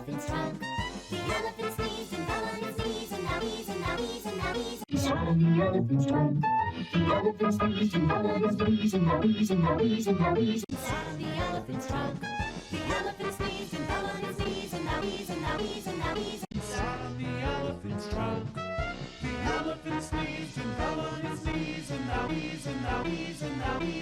elephant's trunk. The elephant sneezed and fell on his knees, and now he sat on the elephant's trunk. The elephant sneezed and fell on his knees, and now he sat on the elephant's trunk. The elephant sneezed and fell on his knees, and now he sat on the elephant's trunk. The elephant sneezed and fell on his knees, and now he's